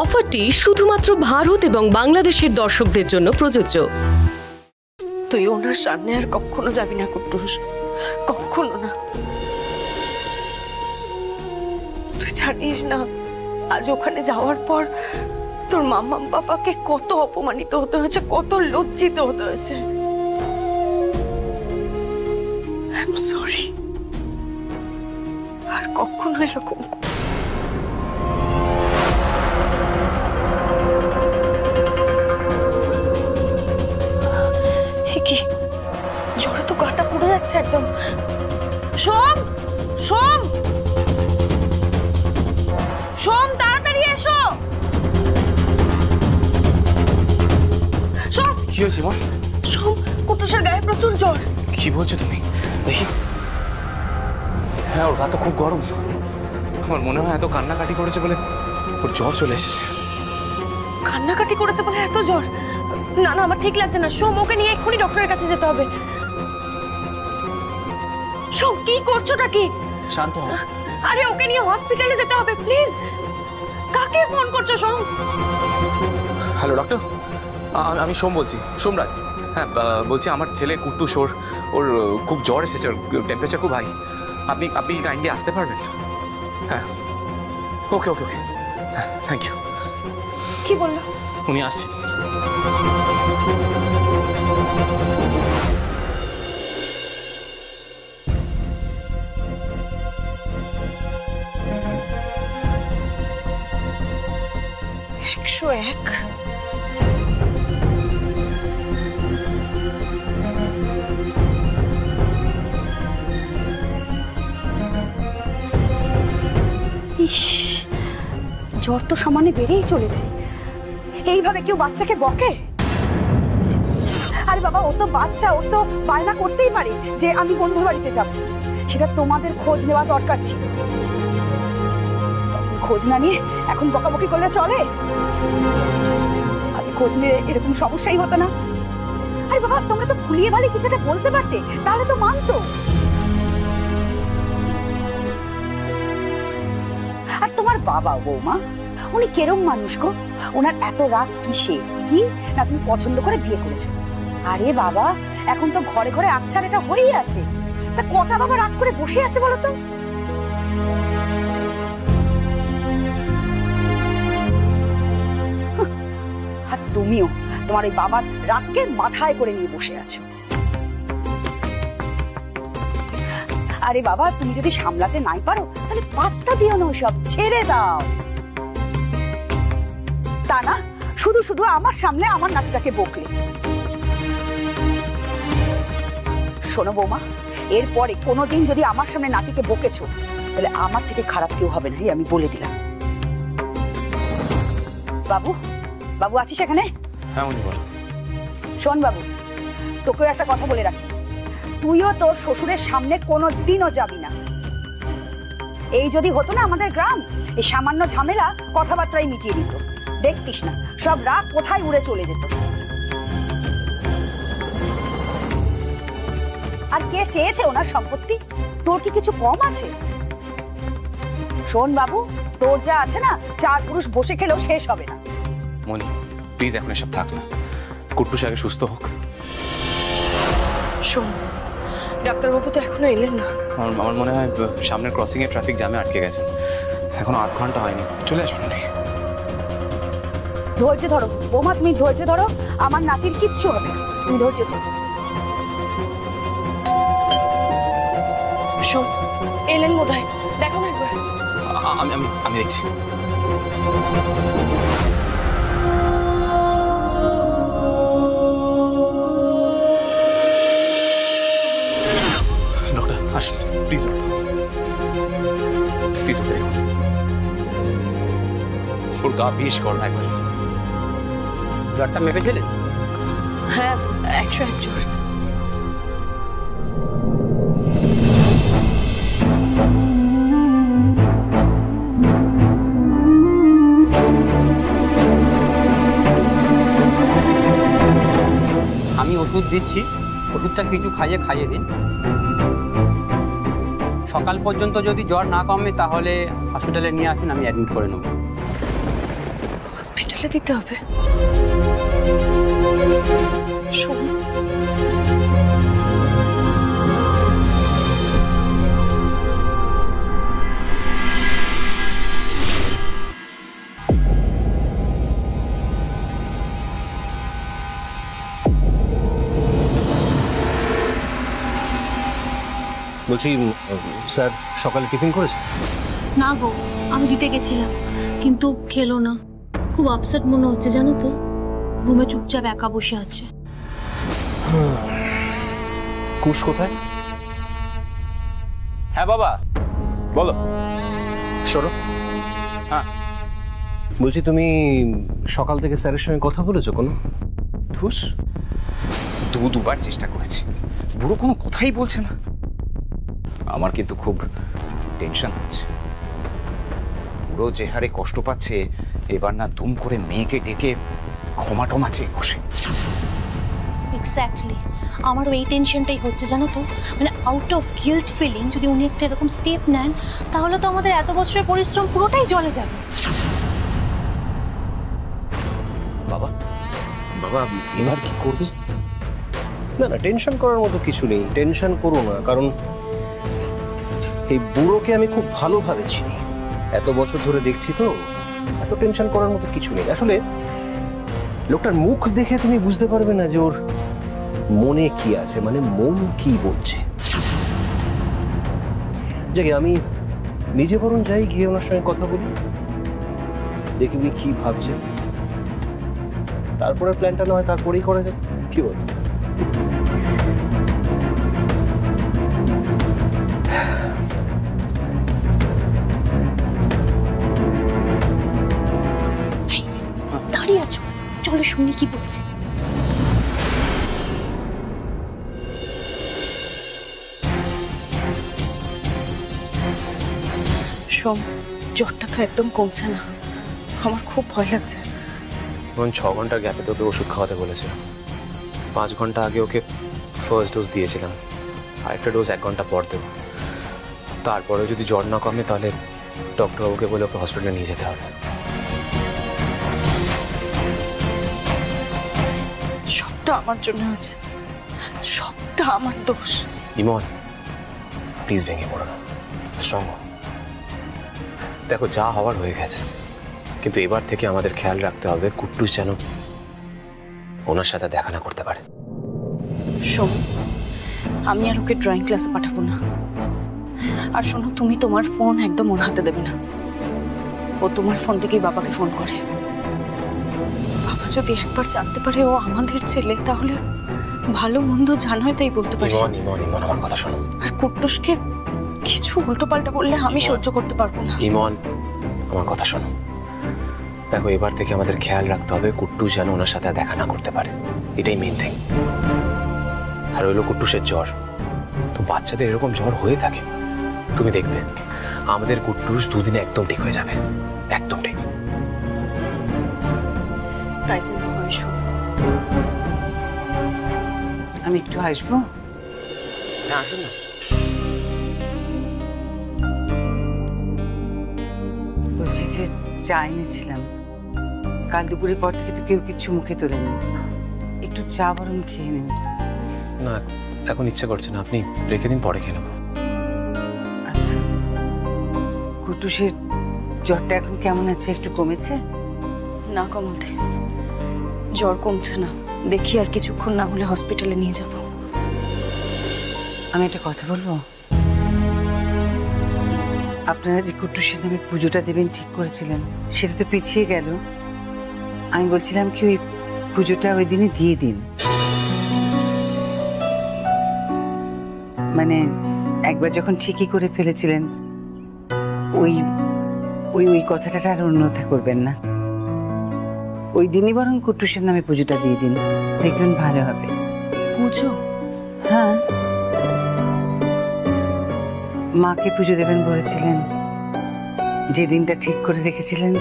অফারটি শুধুমাত্র ভারত এবং বাংলাদেশের দর্শকদের জন্য প্রযোজ্য। তুই ওনার সামনে আর কখনো যাবি না কুট্টুস, কখনো না। তুই জানিস না আজ ওখানে যাওয়ার পর তোর মাম্মা বাবাকে কত অপমানিত হতে হয়েছে, কত লজ্জিত হতে হয়েছে। I am sorry. আর কখনো এরকম কি জ্বরে তো গাটা পুড়ে যাচ্ছে একদম। সোম, সোম, সোম, তাড়াতাড়ি এসো। সোম, কি হয়েছে মা? সোম, কুট্টুসের গায়ে প্রচুর জ্বর। কি বলছো তুমি? দেখি। হ্যাঁ, ওর গা তো খুব গরম। আমার মনে হয় এত কান্নাকাটি করেছে বলে ওর জ্বর চলে এসেছে। কান্নাকাটি করেছে বলে এত জ্বর? না না, আমার ঠিক লাগছে না। সোম, ওকে নিয়ে এক্ষুনি ডক্টরের কাছে যেতে হবে। সোম, কি করছোটা কি? শান্ত হও। আরে ওকে নিয়ে হসপিটালে যেতে হবে, প্লিজ। কাকে ফোন করছো সোম? হ্যালো ডক্টর, আমি সোম বলছি, সোমরাজ। হ্যাঁ, বলছি আমার ছেলে কুট্টুস, ওর খুব জ্বর এসেছে, ওর টেম্পারেচার খুব হাই। আপনি কাইন্ডলি আসতে পারবেন? হ্যাঁ, ওকে ওকে ওকে, হ্যাঁ, থ্যাংক ইউ। কি বললো? উনি আসছেন। জ্বর তো সমানে বেড়েই চলেছে। এইভাবে কেউ বাচ্চাকে বকে? আরে বাবা, ও তো বাচ্চা, ও তো বায়না করতেই পারে যে আমি বন্ধুর বাড়িতে যাব। সেটা তোমাদের খোঁজ নেওয়া দরকার ছিল। তখন খোঁজ না নিয়ে এখন বকাবকি করলে চলে? আগে খোঁজ নিয়ে এরকম সমস্যাই হতো না। আরে বাবা, তোমরা তো ভুলিয়ে ভালে কিছু একটা বলতে পারতে, তাহলে তো মানতো। আর তোমার বাবা বৌমা, উনি কেরম মানুষ গো? ওনার এত রাগ কিসে? কি না তুমি পছন্দ করে বিয়ে করেছো? আরে বাবা, এখন তো ঘরে ঘরে আকছার এটা হয়েই আছে। তা কটা বাবা রাগ করে বসে আছে বলো তো? আর তুমিও তোমার ওই বাবার রাগকে মাথায় করে নিয়ে বসে আছো। আরে বাবা, তুমি যদি সামলাতে নাই পারো তাহলে পাত্তা দিও না, সব ছেড়ে দাও। তা না শুধু শুধু আমার সামনে আমার নাতিটাকে বকলে। শোনো বৌমা, এরপরে কোনোদিন যদি আমার সামনে নাতিকে বকেছো তাহলে আমার থেকে খারাপ কেউ হবে না, আমি বলে দিলাম। বাবু, বাবু আছিস এখানে? হ্যাঁ উনি বলো। শোন বাবু, তোকেও একটা কথা বলে রাখি, তুইও তোর শ্বশুরের সামনে কোনোদিনও যাবি না। এই যদি হতো না আমাদের গ্রাম, এই সামান্য ঝামেলা কথাবার্তায় মিটিয়ে দিত। দেখতিস না সব রাগ কোথায় উড়ে চলে যেত। আর কে চেয়েছে ওনার সম্পত্তি? তোর কি কিছু কম আছে? শোন বাবু, তোর যা আছে না, 4 পুরুষ বসে খেলেও শেষ হবে না। মনি প্লিজ এখন এসব থাক না, কুট্টুস আগে সুস্থ হোক। শোন, ডাক্তারবাবু তো এখনো এলেন না। আমার মনে হয় সামনের ক্রসিং এ ট্রাফিক জ্যামে আটকে গেছেন, এখনো 8 ঘন্টা হয়নি, চলে আসবেন উনি। ধৈর্য ধরো বৌমা, তুমি ধৈর্য ধরো, আমার নাতির কিচ্ছু হবে না, তুমি ধৈর্য ধরো। শোন, এলেন বোধহয়, দেখো না একবার। আমি দেখছি। ডক্টর আসুন প্লিজ, প্লিজ ওকে দেখুন, ওর গা বেশ গরম। একবার জ্বরটা মেপেছিলেন? হ্যাঁ, 101 জ্বর। আমি ওষুধ দিচ্ছি, ওষুধটা কিছু খাইয়ে দিন। সকাল পর্যন্ত যদি জ্বর না কমে তাহলে হসপিটালে নিয়ে আসুন, আমি অ্যাডমিট করে নেব। হসপিটালে দিতে হবে। শোন, বলছি স্যার সকালে টিফিন করেছে? না গো, আমি দিতে গেছিলাম কিন্তু খেলো না। খুব আপসেট মনে হচ্ছে জানো তো, রুমে চুপচাপ একা বসে আছে। কুশ কোথায়? হ্যাঁ বাবা বলো। সরো। হ্যাঁ বলছি তুমি সকাল থেকে স্যারের সঙ্গে কথা বলেছো কোনো? ধুস, দুবার চেষ্টা করেছি, বুড়ো কোনো কথাই বলছে না। আমার কিন্তু খুব টেনশন হচ্ছে। বুড়ো যে হারে কষ্ট পাচ্ছে, এবার না দুম করে মেয়েকে ডেকে ক্ষমা টমা চেয়ে বসে। এক্স্যাক্টলি, আমারও এই টেনশনটাই হচ্ছে জানো তো। মানে আউট অফ গিল্ট ফিলিং যদি উনি একটা এরকম স্টেপ নেন, তাহলে তো আমাদের এত বছরের পরিশ্রম পুরোটাই জলে যাবে। বাবা বাবা এবার কি করবে? না না, টেনশন করার মতো কিছু নেই, টেনশন করো না। কারণ এই বুড়োকে আমি খুব ভালোভাবে চিনি, এত বছর ধরে দেখছি তো, এত টেনশন করার মতো কিছু নেই। আসলে লোকটার মুখ দেখে তুমি বুঝতে পারবে না যে ওর মনে কি আছে, মানে মন কি বলছে। যাকে আমি নিজে বরং যাই, গিয়ে ওনার সঙ্গে কথা বলি, দেখি উনি কি ভাবছে, তারপরে প্ল্যানটা না হয় তারপরেই করা যাবে। কি বল? দাঁড়িয়ে আছো, চলো শুনি কি বলছে। সোম, জ্বরটা তো একদম কমছে না, আমার খুব ভয় লাগছে। 6 ঘন্টার গ্যাপে তোকে ওষুধ খাওয়াতে বলেছিল। 5 ঘন্টা আগে ওকে ফার্স্ট ডোজ দিয়েছিলাম, আরেকটা ডোজ 1 ঘন্টা পর দেবো। তারপরে যদি জ্বর না কমে তাহলে ডক্টরবাবুকে বলে ওকে হসপিটালে নিয়ে যেতে হবে। সবটা আমার জন্য হয়েছে, সবটা আমার দোষ। ইমন প্লিজ ভেঙে পড়ো না, স্ট্রং হও। দেখো যা হওয়ার হয়ে গেছে, কিন্তু এবার থেকে আমাদের খেয়াল রাখতে হবে কুট্টুস যেন ওনার সাথে দেখা না করতে পারে। শোন, আমি আর ওকে ড্রয়িং ক্লাসে পাঠাবো না। আর শোনো, তুমি তোমার ফোন একদম ওর হাতে দেবে না। ও তোমার ফোন থেকেই বাবাকে ফোন করে। বাবা যদি একবার জানতে পারে ও আমাদের ছেলে, তাহলে ভালো মন্দ জানাই তাই বলতে পারে। ইমন ইমন ইমন আমার কথা শোনো। আর কুট্টুসকে কিছু উল্টোপাল্টা বললে আমি সহ্য করতে পারবো না। ইমন আমার কথা শোনো। দেখো এবার থেকে আমাদের খেয়াল রাখতে হবে কুট্টুস যেন ওনার সাথে দেখা না করতে পারে, এটাই মেইন থিং। আর হইলো কুট্টুসের জ্বর, তো বাচ্চাদের এরকম জ্বর হয়ে থাকে, তুমি দেখবে আমাদের কুট্টুস 2 দিনে একদম ঠিক হয়ে যাবে, একদম ঠিক। তাই জন্য হয়। শোন, আমি একটু আসবো? হ্যাঁ আসুন না। বলছি যে চা এনেছিলাম, কাল দুপুরের পর থেকে তো কেউ কিচ্ছু মুখে তোলেনি, একটু চা বরং খেয়ে নেন। না এখন ইচ্ছে করছে না, আপনি রেখে দিন, পরে খেয়ে নেবো। আচ্ছা, কুটুসের জ্বরটা এখন কেমন আছে, একটু কমেছে? না কমলদি, জ্বর কমছে না। দেখি আর কিছুক্ষণ না হলে হসপিটালে নিয়ে যাব। আমি একটা কথা বলবো? আপনারা যে কুটুসের নামে পুজোটা দেবেন ঠিক করেছিলেন, সেটা তো পিছিয়ে গেল। আমি বলছিলাম কি ওই পুজোটা ওই দিনে দিয়ে দিন। মানে একবার যখন ঠিকই করে ফেলেছিলেন, ওই ওই ওই কথাটা আর অন্যথা করবেন না। ওই দিনই বরং কুটুসের নামে পুজোটা দিয়ে দিন, দেখবেন ভালো হবে। পুজো? হ্যাঁ, মাকে পুজো দেবেন বলেছিলেন, যে দিনটা ঠিক করে রেখেছিলেন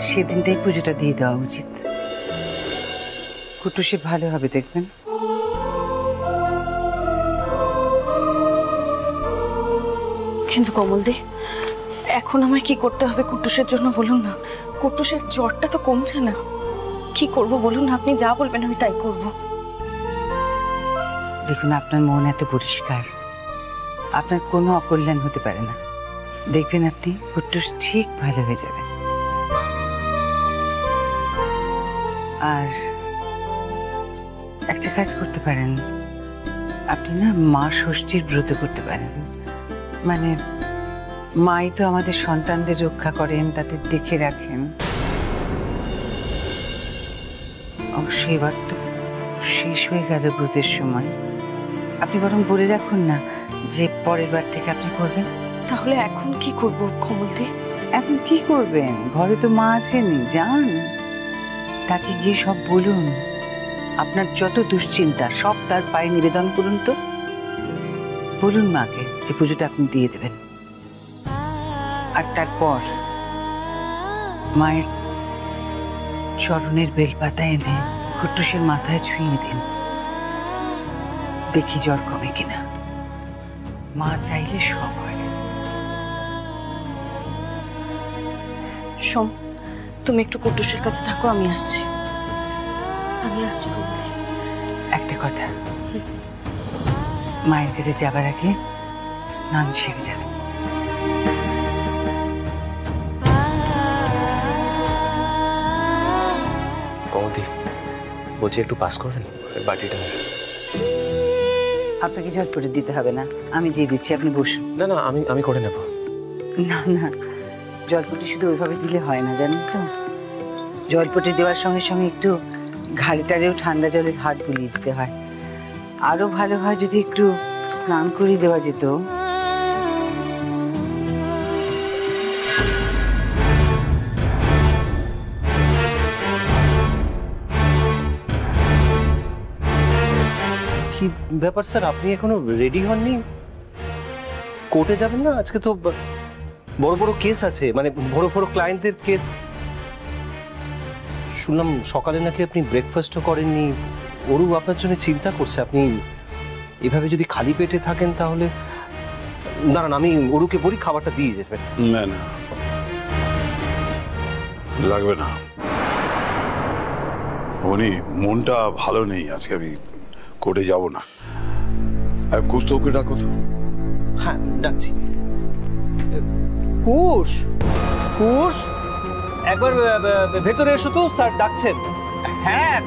সেদিনটাই পুজোটা দিয়ে দেওয়া উচিত। কুটুসে ভালো হবে, দেখবেন। কিন্তু কমলদি, এখন আমায় কি করতে হবে কুট্টুসের জন্য বলুন না। কুট্টুসের জ্বরটা তো কমছে না, কি করব বলুন না, আপনি যা বলবেন আমি তাই করব। দেখুন, আপনার মন এত পরিষ্কার, আপনার কোনো অকল্যাণ হতে পারে না। দেখবেন আপনি কুট্টুস ঠিক ভালো হয়ে যাবে। আর একটা কাজ করতে পারেন, আপনি না মা ষষ্ঠীর ব্রত করতে পারেন। মানে মাই তো আমাদের সন্তানদের রক্ষা করেন, তাদের দেখে রাখেন। অবশ্যই এবার তো শেষ হয়ে গেল ব্রতের সময়, আপনি বরং বলে রাখুন না যে পরের বার থেকে আপনি করবেন। তাহলে এখন কি করব কমলদি? এখন কি করবেন? ঘরে তো মা আছেনই, যান তাকে গিয়ে সব বলুন। আপনার যত দুশ্চিন্তা সব তার পায়ে নিবেদন করুন। তো বলুন মাকে যে পুজোটা আপনি দিয়ে দেবেন, আর তারপর মায়ের চরণের বেলপাতা এনে কুট্টুসের মাথায় ছুঁয়ে দিন, দেখি জ্বর কমে কিনা। মা চাইলে সব হয়। সোম, তুমি একটু কুট্টুসের কাছে থাকো, আমি আসছি কমলদি। একটা কথা, মায়ের কাছে যাবার আগে স্নান সেরে যাবে। কমলদি বলছি একটু পাস করবেন বাটিটা। আপনাকে ঝটপটে দিতে হবে না, আমি দিয়ে দিচ্ছি, আপনি বসুন। না না, আমি করে নেব। না না, জলপটি শুধু ওইভাবে দিলে হয় না, জানেন তো। জলপটি দেওয়ার সঙ্গে সঙ্গে একটু ঘাড়ে টাড়েও ঠান্ডা জলের হাত বুলিয়ে দিতে হয়। আরো ভালো হয় যদি একটু স্নান করিয়ে দেওয়া যেত। কি ব্যাপার স্যার, আপনি এখনো রেডি হননি? কোর্টে যাবেন না আজকে? তো বড় বড় কেস আছে, মানে বড় বড় ক্লায়েন্টদের কেস। শুনলাম সকালে নাকি আপনি ব্রেকফাস্টও করেননি। ওরু আপনার জন্য চিন্তা করছে। আপনি এভাবে যদি খালি পেটে থাকেন তাহলে দাঁড়ান, আমি ওরুকে বলি খাবারটা দিয়ে যেতে। না না, লাগবে না। উনি মনটা ভালো নেই আজকে, আমি কোর্টে যাব না। আর কুস্তকে ডাকো তো। হ্যাঁ ডাকছি। কুশ, কুশ একবার ভেতরে এসো তো, স্যার ডাকছেন। হ্যাঁ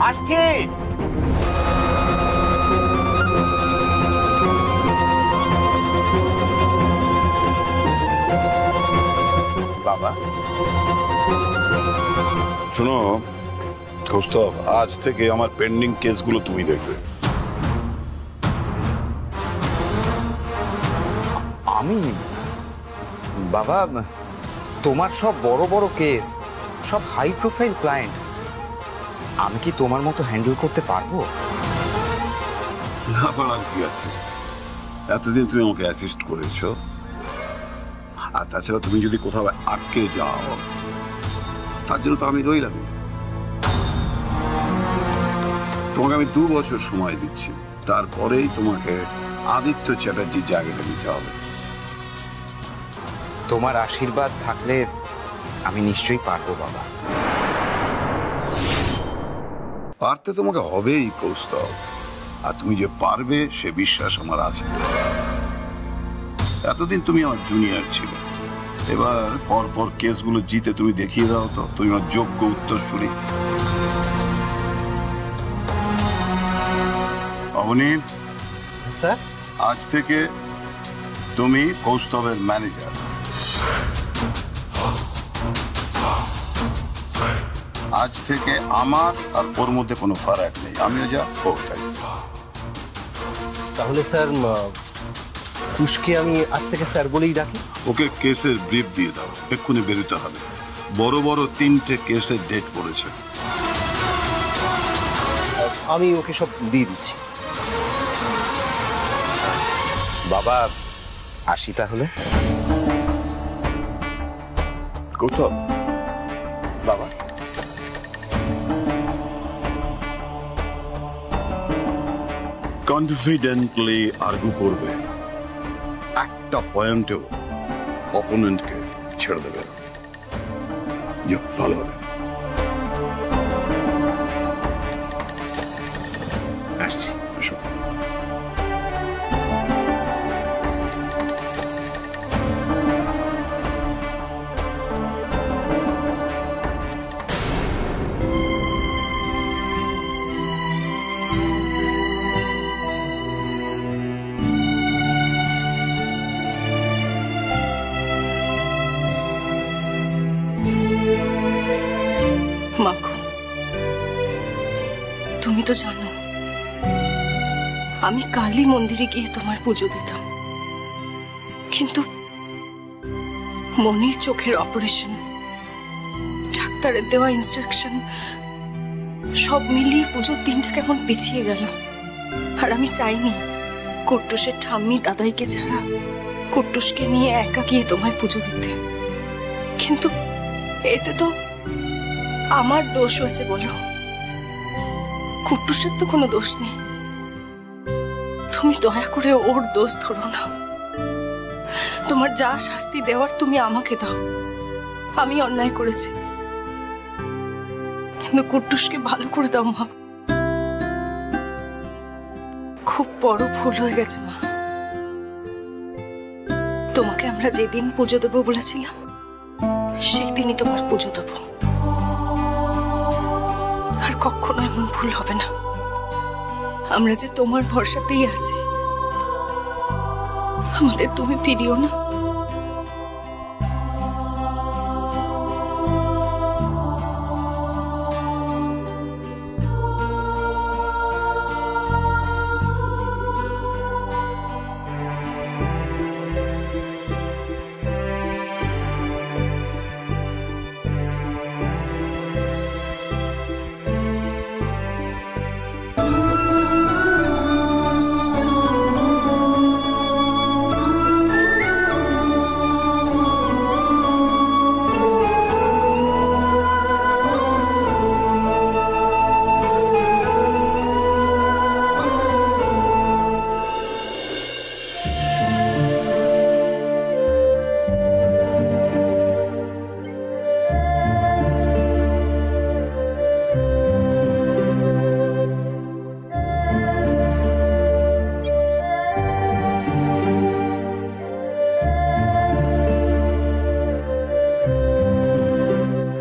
আসছি। বাবা শোনো কৌস্তব, আজ থেকে আমার পেন্ডিং কেসগুলো তুমি দেখবে। আমি বাবা, তোমার সব বড় বড় কেস, সব হাই প্রোফাইল ক্লায়েন্ট, আমি কি তোমার মতো হ্যান্ডেল করতে পারবো? না পারার কি আছে, এতদিন তুমি আমাকে অ্যাসিস্ট করেছো। আর তাছাড়া তুমি যদি কোথাও আটকে যাও তার জন্য তো আমি রইলাম। তোমাকে আমি 2 বছর সময় দিচ্ছি, তারপরেই তোমাকে আদিত্য চ্যাটার্জির জায়গাটা নিতে হবে। তোমার আশীর্বাদ থাকলে আমি নিশ্চয়ই পারবো বাবা। পারতে তোমাকে হবেই কৌস্তব, আর তুমি যে পারবে সে বিশ্বাস আমার আছে। এতদিন তুমি আমার জুনিয়র ছিলে, এবার পরপর কেসগুলো জিতে তুমি দেখিয়ে দাও তো তুমি আমার যোগ্য উত্তরসূরি। অবনী স্যার, আজ থেকে তুমি কৌস্তবের ম্যানেজার। আজ থেকে আমার আর ওর মধ্যে কোনো ফারাক নেই, আমিও যা ও তাই। তাহলে স্যার কুশকে আমি আজ থেকে স্যার বলেই ডাকি। ওকে কেসের ব্রিফ দিয়ে দাও, এক্ষুনি বেরোতে হবে। বড় বড় 3টে কেসের ডেট পড়েছে। আমি ওকে সব দিয়ে দিচ্ছি। বাবা আসি তাহলে। কৌস্তব বাবা, কনফিডেন্টলি আর্গু করবে, একটা পয়েন্টেও অপোনেন্টকে ছেড়ে দেবে। যাও, ভালো হবে। আসছি। এসো। মাগো, তুমি তো জানো আমি কালী মন্দিরে গিয়ে তোমার পুজো দিতাম, কিন্তু মনির চোখের অপারেশন, ডাক্তারের দেওয়া ইনস্ট্রাকশন সব মিলিয়ে পুজোর দিনটা কেমন পিছিয়ে গেল। আর আমি চাইনি কুট্টুসের ঠাম্মি দাদাইকে ছাড়া কুট্টুসকে নিয়ে একা গিয়ে তোমায় পুজো দিতে, কিন্তু এতে তো আমার দোষ হয়েছে বলো? কুট্টুসের তো কোনো দোষ নেই। তুমি দয়া করে ওর দোষ ধরো না। তোমার যা শাস্তি দেওয়ার তুমি আমাকে দাও। আমি অন্যায় করেছি, কিন্তু কুট্টুসকে ভালো করে দাও মা। খুব বড় ভুল হয়ে গেছে মা। তোমাকে আমরা যেদিন পুজো দেবো বলেছিলাম সেই দিনই তোমার পুজো দেবো। আর কখনো এমন ভুল হবে না। আমরা যে তোমার ভরসাতেই আছি, আমাদের তুমি ফিরিও না।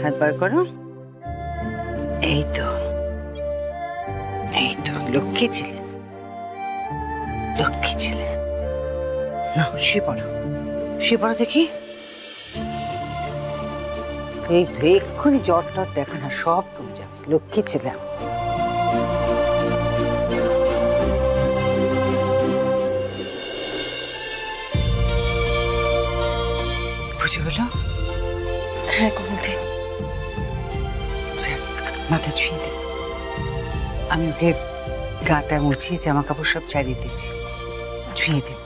হাত বার করো। এই তো, এই তো, লক্ষ্মী ছেলে, লক্ষ্মী ছেলে। না, শুয়ে পড়ো, শুয়ে পড়ো দেখি। এই তো, এক্ষুনি জ্বর টর দেখা না, সব কমে যাবে। লক্ষ্মী ছেলে। বুঝে হলো? হ্যাঁ কমলদি। মাথা ছুঁয়ে দে। আমি ওকে গাটা মুছিয়ে জামা কাপড় সব ছাড়িয়ে দিচ্ছি, ছুঁয়ে দিন।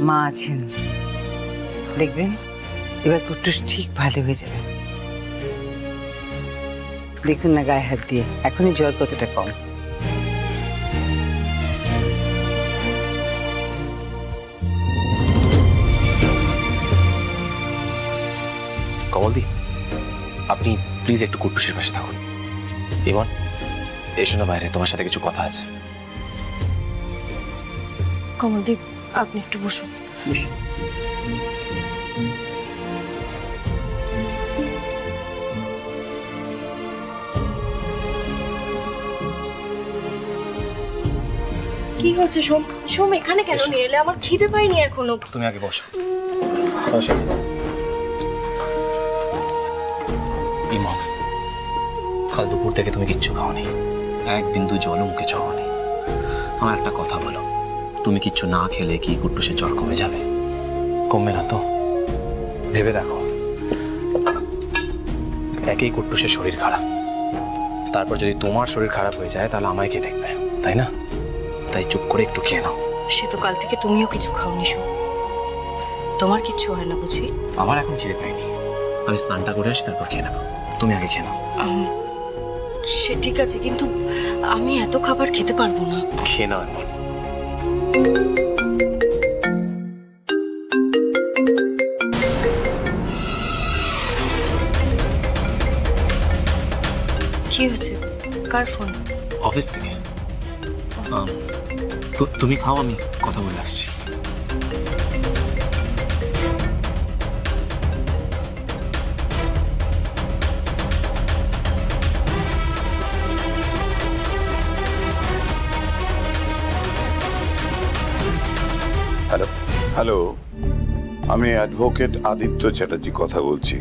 মা আছেন, দেখবেন এবার কুট্টুস ঠিক ভালো হয়ে যাবে। দেখুন না গায়ে হাত দিয়ে এখনই জ্বর কতটা কম। কমলদি, আপনি প্লিজ একটু কুট্টুসের পাশে থাকুন। ইমন, এসো না বাইরে, তোমার সাথে কিছু কথা আছে। কমলদি, আপনি একটু বসুন। কি হচ্ছে সোম? সোম এখানে কেন নিয়ে এলে? আমার খিদে পাইনি এখনো। তুমি আগে বসো। বসো। ইমন, কাল দুপুর থেকে তুমি কিচ্ছু খাওনি, এক বিন্দু জলও মুখে চাওনি। আমার একটা কথা বলো, তুমি কিচ্ছু না খেলে কি কুট্টুসের জ্বর কমে যাবে? কমবে না তো? ভেবে দেখো, একই কুট্টুসের শরীর খারাপ, তারপর যদি তোমার শরীর খারাপ হয়ে যায় তাহলে আমায় কে দেখবে, তাই না? তাই চুপ করে একটু খেয়ে নাও। সে তো কাল থেকে তুমিও কিছু খাওনি শোন। তোমার কিচ্ছু হয় না বুঝি? আমার এখন খিদে পাইনি, আমি স্নানটা করে আসি তারপর খেয়ে নেবো। তুমি আগে খেয়ে নাও। সে ঠিক আছে, কিন্তু আমি এত খাবার খেতে পারবো না। খেয়ে নাও এখন। কি হয়েছে? কার ফোন? অফিস থেকে। তুমি খাও, আমি কথা বলে আসছি। হ্যালো। হ্যালো, আমি অ্যাডভোকেট আদিত্য চ্যাটার্জি কথা বলছি।